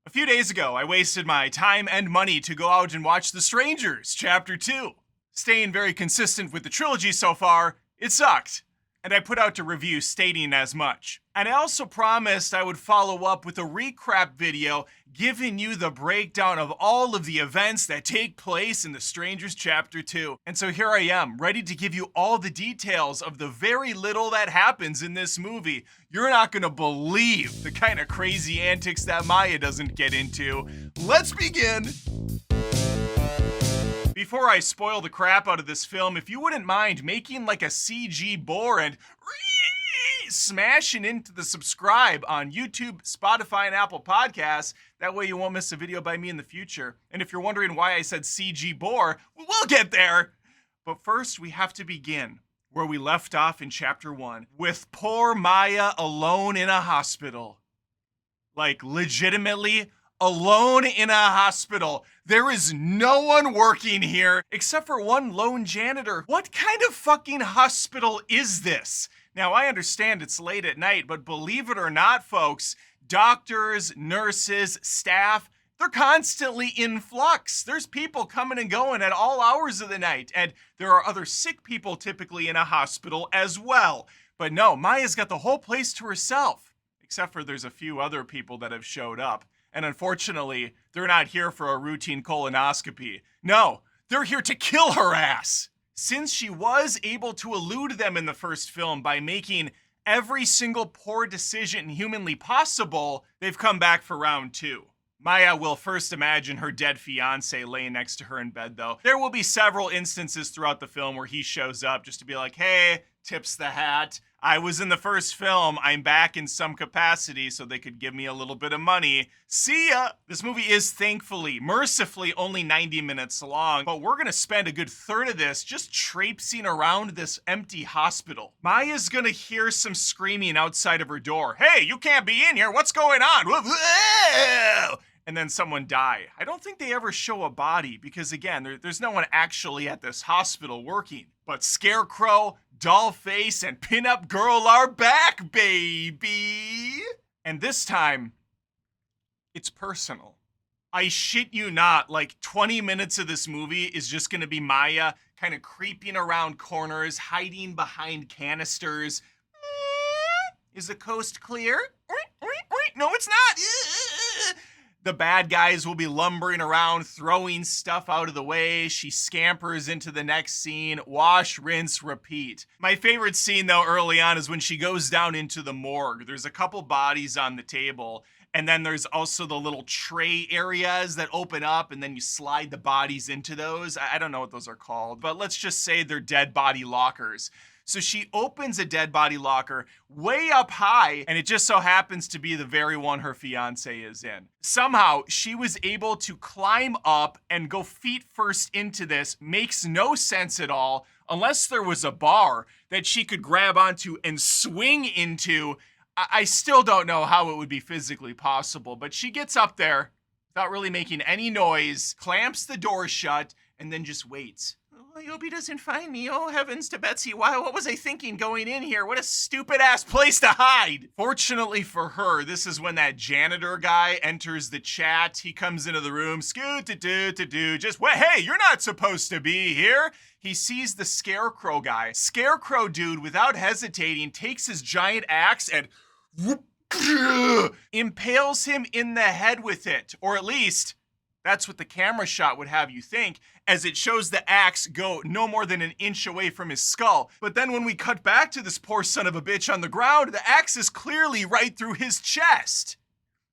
A few days ago, I wasted my time and money to go out and watch The Strangers, Chapter 2. Staying very consistent with the trilogy so far, it sucked. And I put out a review stating as much. And I also promised I would follow up with a recap video giving you the breakdown of all of the events that take place in The Strangers Chapter 2. And so here I am, ready to give you all the details of the very little that happens in this movie. You're not gonna believe the kind of crazy antics that Maya doesn't get into. Let's begin! Before I spoil the crap out of this film, if you wouldn't mind making like a CG boar and smashing into the subscribe on YouTube, Spotify, and Apple Podcasts, that way you won't miss a video by me in the future. And if you're wondering why I said CG boar, we'll get there. But first, we have to begin where we left off in Chapter 1, with poor Maya alone in a hospital. Like, legitimately alone in a hospital. There is no one working here except for one lone janitor. What kind of fucking hospital is this? Now, I understand it's late at night, but believe it or not, folks, doctors, nurses, staff, they're constantly in flux. There's people coming and going at all hours of the night, and there are other sick people typically in a hospital as well. But no, Maya's got the whole place to herself, except for there's a few other people that have showed up. And unfortunately, they're not here for a routine colonoscopy. No, they're here to kill her ass. Since she was able to elude them in the first film by making every single poor decision humanly possible, they've come back for round 2. Maya will first imagine her dead fiancé laying next to her in bed, though. There will be several instances throughout the film where he shows up just to be like, hey, tips the hat. I was in the first film. I'm back in some capacity so they could give me a little bit of money. See ya! This movie is thankfully, mercifully, only 90 minutes long, but we're gonna spend a good third of this just traipsing around this empty hospital. Maya's gonna hear some screaming outside of her door. Hey, you can't be in here. What's going on? And then someone die. I don't think they ever show a body because, again, there's no one actually at this hospital working. But Scarecrow, Dollface, and Pinup Girl are back, baby! And this time, it's personal. I shit you not, like 20 minutes of this movie is just gonna be Maya kind of creeping around corners, hiding behind canisters. Is the coast clear? No, it's not! The bad guys will be lumbering around, throwing stuff out of the way. She scampers into the next scene. Wash, rinse, repeat. My favorite scene, though, early on is when she goes down into the morgue. There's a couple bodies on the table, and then there's also the little tray areas that open up, and then you slide the bodies into those. I don't know what those are called, but let's just say they're dead body lockers. So she opens a dead body locker way up high, and it just so happens to be the very one her fiance is in. Somehow, she was able to climb up and go feet first into this. Makes no sense at all, unless there was a bar that she could grab onto and swing into. I still don't know how it would be physically possible, but she gets up there without really making any noise, clamps the door shut, and then just waits. I hope he doesn't find me. Oh, heavens to Betsy. Why? What was I thinking going in here? What a stupid-ass place to hide. Fortunately for her, this is when that janitor guy enters the chat. He comes into the room. Scoot-a-doo-to-doo. Just, wait, hey, you're not supposed to be here. He sees the Scarecrow guy. Scarecrow dude, without hesitating, takes his giant axe and impales him in the head with it. Or at least, that's what the camera shot would have you think, as it shows the axe go no more than an inch away from his skull. But then when we cut back to this poor son of a bitch on the ground, the axe is clearly right through his chest.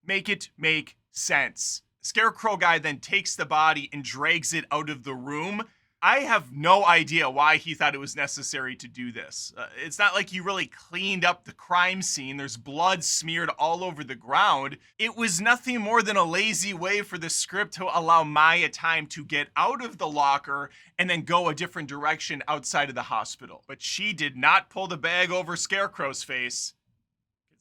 Make it make sense. Scarecrow guy then takes the body and drags it out of the room. I have no idea why he thought it was necessary to do this. It's not like he really cleaned up the crime scene. There's blood smeared all over the ground. It was nothing more than a lazy way for the script to allow Maya time to get out of the locker and then go a different direction outside of the hospital. But she did not pull the bag over Scarecrow's face.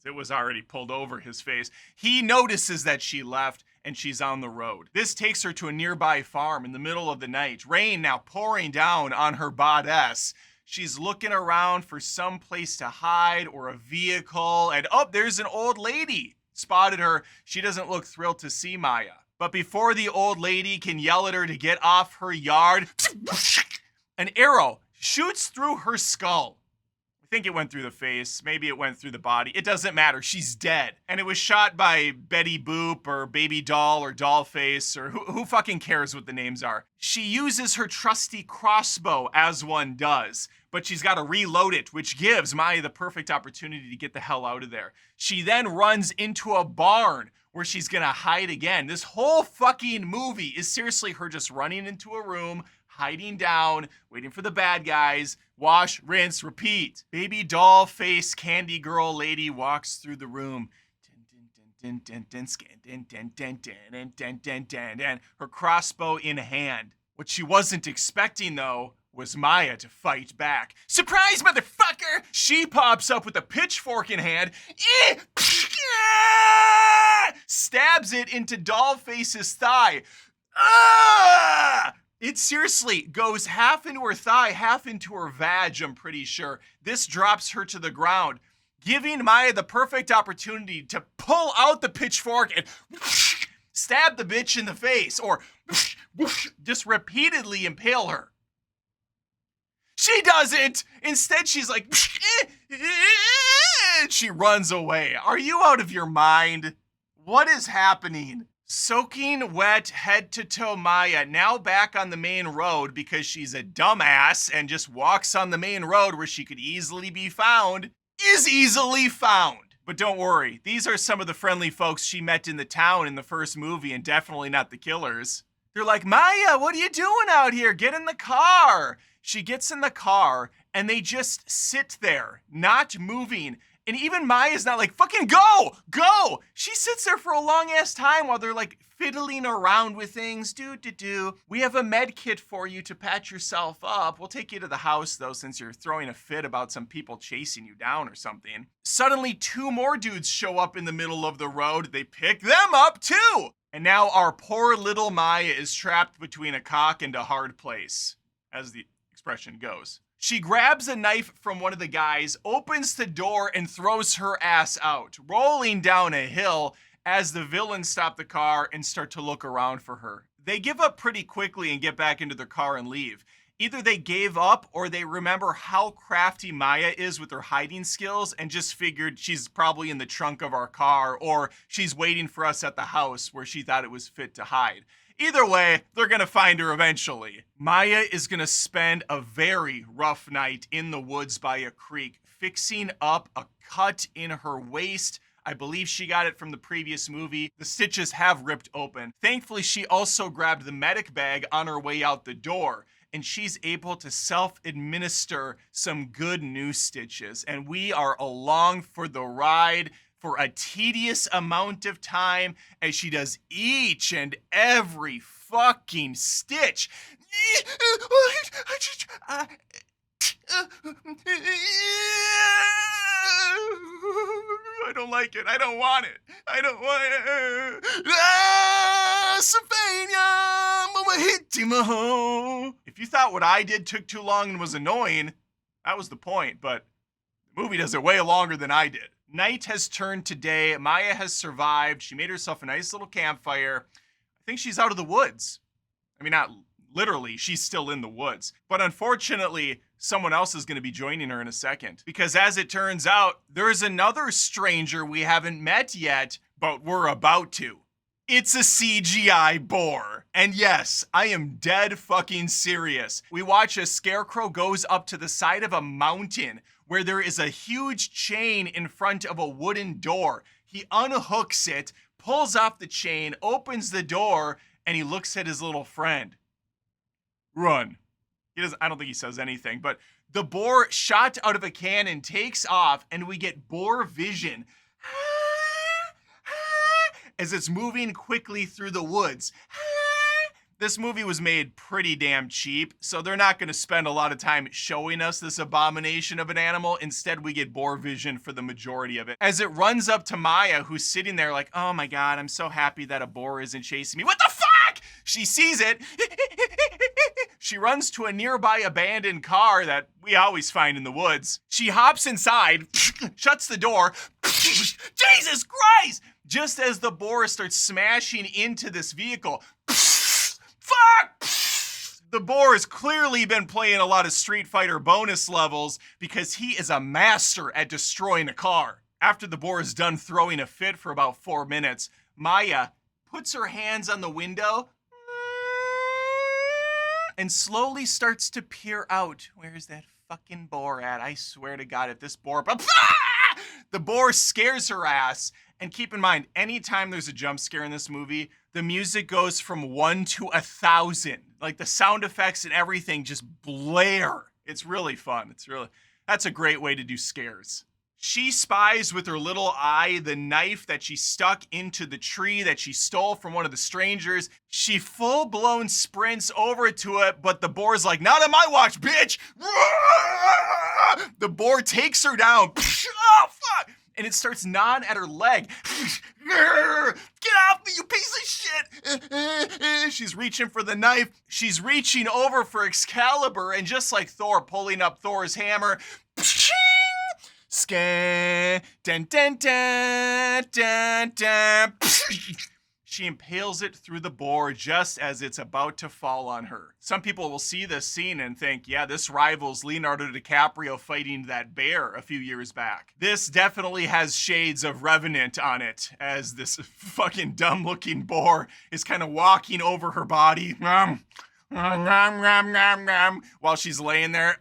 It was already pulled over his face. He notices that she left and she's on the road. This takes her to a nearby farm in the middle of the night. Rain now pouring down on her bodice. She's looking around for some place to hide or a vehicle, and oh, there's an old lady spotted her. She doesn't look thrilled to see Maya. But before the old lady can yell at her to get off her yard, an arrow shoots through her skull. I think it went through the face. Maybe it went through the body. It doesn't matter. She's dead. And it was shot by Betty Boop or Baby Doll or Dollface or who fucking cares what the names are. She uses her trusty crossbow as one does, but she's got to reload it, which gives Maya the perfect opportunity to get the hell out of there. She then runs into a barn where she's gonna hide again. This whole fucking movie is seriously her just running into a room, hiding down, waiting for the bad guys, wash, rinse, repeat. Baby doll face candy girl lady walks through the room. Her crossbow in hand. What she wasn't expecting though was Maya to fight back. Surprise, motherfucker! She pops up with a pitchfork in hand, stabs it into Dollface's thigh. It seriously goes half into her thigh, half into her vag, I'm pretty sure. This drops her to the ground, giving Maya the perfect opportunity to pull out the pitchfork and stab the bitch in the face, or just repeatedly impale her. She doesn't! Instead, she's like, and she runs away. Are you out of your mind? What is happening? Soaking wet head to toe Maya, now back on the main road because she's a dumbass and just walks on the main road where she could easily be found, is easily found. But don't worry, these are some of the friendly folks she met in the town in the first movie and definitely not the killers. They're like, Maya, what are you doing out here? Get in the car. She gets in the car and they just sit there, not moving. And even Maya's not like, fucking go! She sits there for a long ass time while they're like fiddling around with things. We have a med kit for you to patch yourself up. We'll take you to the house though, since you're throwing a fit about some people chasing you down or something. Suddenly 2 more dudes show up in the middle of the road. They pick them up too. And now our poor little Maya is trapped between a cock and a hard place, as the expression goes. She grabs a knife from one of the guys, opens the door, and throws her ass out, rolling down a hill as the villains stop the car and start to look around for her. They give up pretty quickly and get back into their car and leave. Either they gave up or they remember how crafty Maya is with her hiding skills and just figured she's probably in the trunk of our car, or she's waiting for us at the house where she thought it was fit to hide. Either way, they're gonna find her eventually. Maya is gonna spend a very rough night in the woods by a creek, fixing up a cut in her waist. I believe she got it from the previous movie. The stitches have ripped open. Thankfully, she also grabbed the medic bag on her way out the door, and she's able to self-administer some good new stitches. And we are along for the ride for a tedious amount of time as she does each and every fucking stitch. I don't like it. I don't want it. I don't want it. If you thought what I did took too long and was annoying, that was the point, but the movie does it way longer than I did. Night has turned to day. Maya has survived. She made herself a nice little campfire. I think she's out of the woods. I mean, not literally, she's still in the woods. But unfortunately, someone else is going to be joining her in a second. Because as it turns out, there is another stranger we haven't met yet, but we're about to. It's a CGI boar. And yes, I am dead fucking serious. We watch a scarecrow goes up to the side of a mountain where there is a huge chain in front of a wooden door. He unhooks it, pulls off the chain, opens the door, and he looks at his little friend. Run. I don't think he says anything, but the boar shot out of a cannon takes off, and we get boar vision as it's moving quickly through the woods. This movie was made pretty damn cheap, so they're not going to spend a lot of time showing us this abomination of an animal. Instead, we get boar vision for the majority of it. As it runs up to Maya, who's sitting there like, oh my god, I'm so happy that a boar isn't chasing me. What the fuck? She sees it. She runs to a nearby abandoned car that we always find in the woods. She hops inside, shuts the door. Jesus Christ! just as the boar starts smashing into this vehicle. Fuck! The boar has clearly been playing a lot of Street Fighter bonus levels because he is a master at destroying a car. After the boar is done throwing a fit for about 4 minutes, Maya puts her hands on the window and slowly starts to peer out. Where's that fucking boar at? I swear to God, if this boar... The boar scares her ass. And keep in mind, anytime there's a jump scare in this movie, the music goes from 1 to 1,000. Like the sound effects and everything just blare. It's really fun. That's a great way to do scares. She spies with her little eye the knife that she stuck into the tree that she stole from one of the strangers. She full-blown sprints over to it, but the boar's like, not on my watch, bitch! The boar takes her down. Oh, fuck! And it starts gnawing at her leg. Get off me, you piece of shit! She's reaching for the knife. She's reaching over for Excalibur, and just like Thor pulling up Thor's hammer, scan, dun dun dun dun dun. She impales it through the boar just as it's about to fall on her. Some people will see this scene and think, yeah, this rivals Leonardo DiCaprio fighting that bear a few years back. This definitely has shades of Revenant on it, as this fucking dumb-looking boar is kind of walking over her body while she's laying there.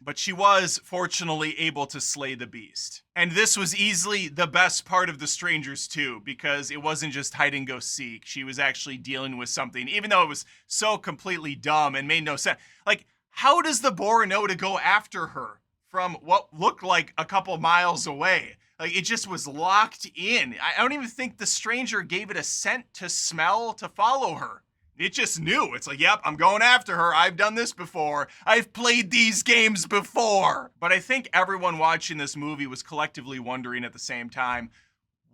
But she was, fortunately, able to slay the beast. And this was easily the best part of The Strangers 2, because it wasn't just hide and go seek. She was actually dealing with something, even though it was so completely dumb and made no sense. Like, how does the boar know to go after her from what looked like a couple miles away? Like, it just was locked in. I don't even think the stranger gave it a scent to smell to follow her. It just knew. It's like, yep, I'm going after her. I've done this before. I've played these games before. But I think everyone watching this movie was collectively wondering at the same time,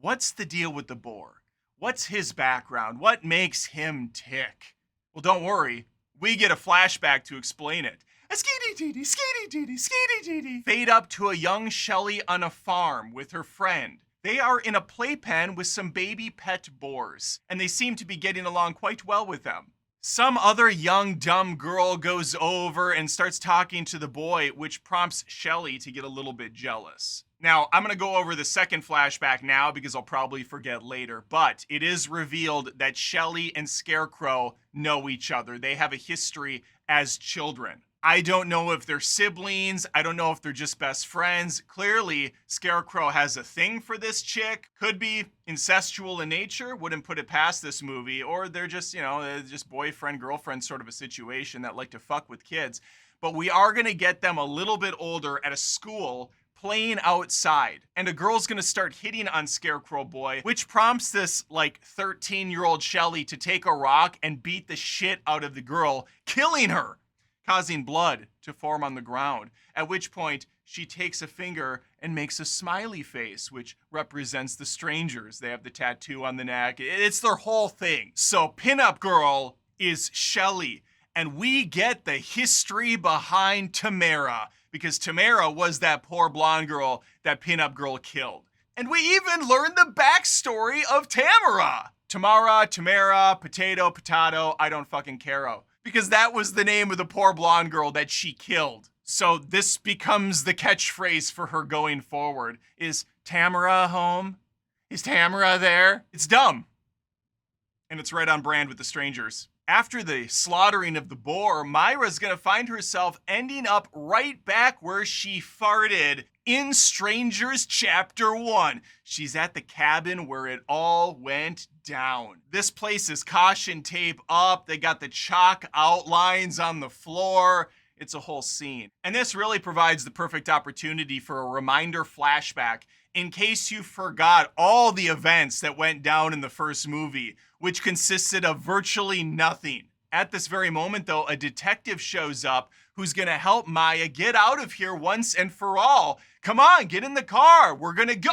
what's the deal with the boar? What's his background? What makes him tick? Well, don't worry. We get a flashback to explain it. Skeety-teety, skeety-teety, skeety-teety. Fade up to a young Shelley on a farm with her friend. They are in a playpen with some baby pet boars, and they seem to be getting along quite well with them. Some other young, dumb girl goes over and starts talking to the boy, which prompts Shelley to get a little bit jealous. Now, I'm going to go over the second flashback now because I'll probably forget later, but it is revealed that Shelley and Scarecrow know each other. They have a history as children. I don't know if they're siblings. I don't know if they're just best friends. Clearly, Scarecrow has a thing for this chick. Could be incestual in nature. Wouldn't put it past this movie. Or they're just, just boyfriend, girlfriend sort of a situation that like to fuck with kids. But we are going to get them a little bit older at a school playing outside. And a girl's going to start hitting on Scarecrow Boy, which prompts this 13-year-old Shelley to take a rock and beat the shit out of the girl, killing her, causing blood to form on the ground, at which point she takes a finger and makes a smiley face, which represents the strangers. They have the tattoo on the neck. It's their whole thing. So Pinup Girl is Shelley, and we get the history behind Tamara, because Tamara was that poor blonde girl that Pinup Girl killed. And we even learn the backstory of Tamara. Tamara, potato, I don't fucking care. Because that was the name of the poor blonde girl that she killed. So this becomes the catchphrase for her going forward. Is Tamara home? Is Tamara there? It's dumb. And it's right on brand with The Strangers. After the slaughtering of the boar, Myra's gonna find herself ending up right back where she farted in Strangers Chapter 1. She's at the cabin where it all went down. This place is caution tape up. They got the chalk outlines on the floor. It's a whole scene. And this really provides the perfect opportunity for a reminder flashback in case you forgot all the events that went down in the first movie, which consisted of virtually nothing. At this very moment, though, a detective shows up who's gonna help Maya get out of here once and for all. Come on, get in the car. We're gonna go.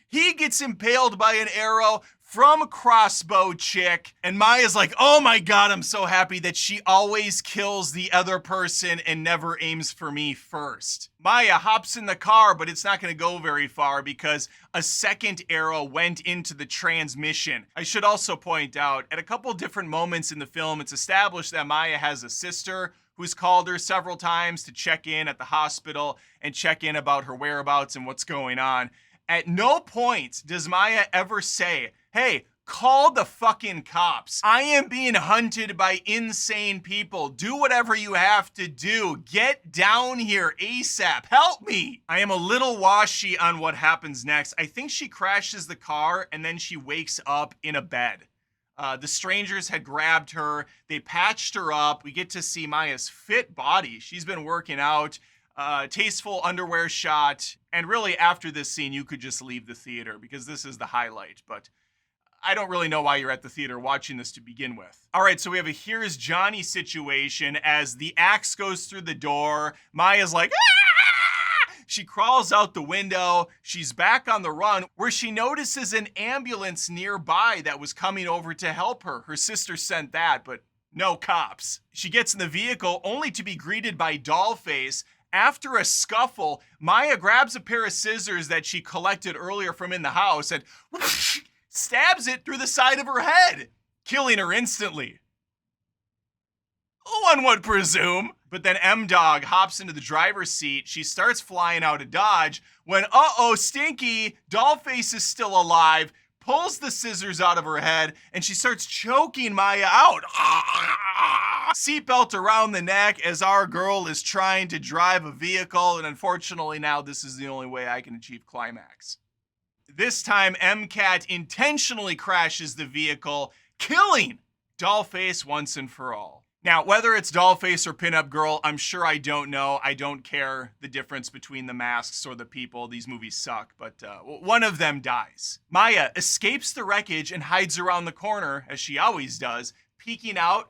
He gets impaled by an arrow, from Crossbow Chick. And Maya's like, oh my God, I'm so happy that she always kills the other person and never aims for me first. Maya hops in the car, but it's not going to go very far because a second arrow went into the transmission. I should also point out, at a couple different moments in the film, it's established that Maya has a sister who's called her several times to check in at the hospital and check in about her whereabouts and what's going on. At no point does Maya ever say, hey, call the fucking cops. I am being hunted by insane people. Do whatever you have to do. Get down here ASAP. Help me. I am a little washy on what happens next. I think she crashes the car and then she wakes up in a bed. The strangers had grabbed her. They patched her up. We get to see Maya's fit body. She's been working out. Tasteful underwear shot. And really, after this scene, you could just leave the theater because this is the highlight. But I don't really know why you're at the theater watching this to begin with. All right, so we have a Here's Johnny situation as the axe goes through the door. Maya's like, ah! She crawls out the window. She's back on the run where she notices an ambulance nearby that was coming over to help her. Her sister sent that, but no cops. She gets in the vehicle only to be greeted by Dollface. After a scuffle, Maya grabs a pair of scissors that she collected earlier from in the house and stabs it through the side of her head, killing her instantly. One would presume. But then M-Dog hops into the driver's seat. She starts flying out of Dodge when, Stinky, Dollface is still alive, pulls the scissors out of her head, and she starts choking Maya out. Seatbelt around the neck as our girl is trying to drive a vehicle, and unfortunately now this is the only way I can achieve climax. This time, M-Cat intentionally crashes the vehicle, killing Dollface once and for all. Now, whether it's Dollface or Pinup Girl, I'm sure I don't know. I don't care the difference between the masks or the people. These movies suck, but one of them dies. Maya escapes the wreckage and hides around the corner, as she always does, peeking out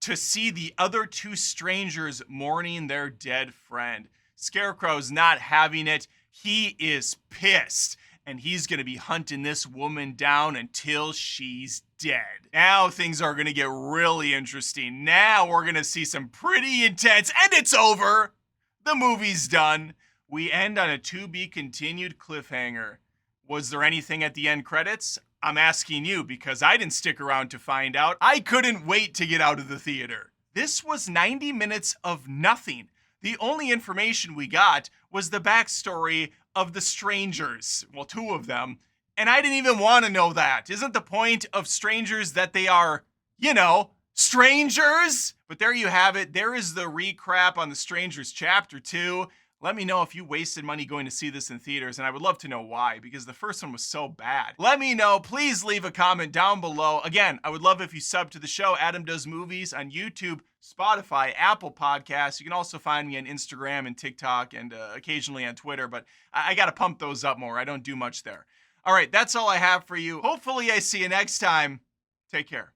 to see the other two strangers mourning their dead friend. Scarecrow's not having it. He is pissed, and he's gonna be hunting this woman down until she's dead. Now things are gonna get really interesting. Now we're gonna see some pretty intense, and it's over. The movie's done. We end on a to be continued cliffhanger. Was there anything at the end credits? I'm asking you because I didn't stick around to find out. I couldn't wait to get out of the theater. This was 90 minutes of nothing. The only information we got was the backstory of the strangers. Well, two of them. And I didn't even want to know that. Isn't the point of strangers that they are, strangers? But there you have it. There is the recap on The Strangers Chapter 2. Let me know if you wasted money going to see this in theaters, and I would love to know why, because the first one was so bad. Let me know. Please leave a comment down below. Again, I would love if you sub to the show, Adam Does Movies, on YouTube, Spotify, Apple Podcasts. You can also find me on Instagram and TikTok and occasionally on Twitter, but I got to pump those up more. I don't do much there. All right, that's all I have for you. Hopefully I see you next time. Take care.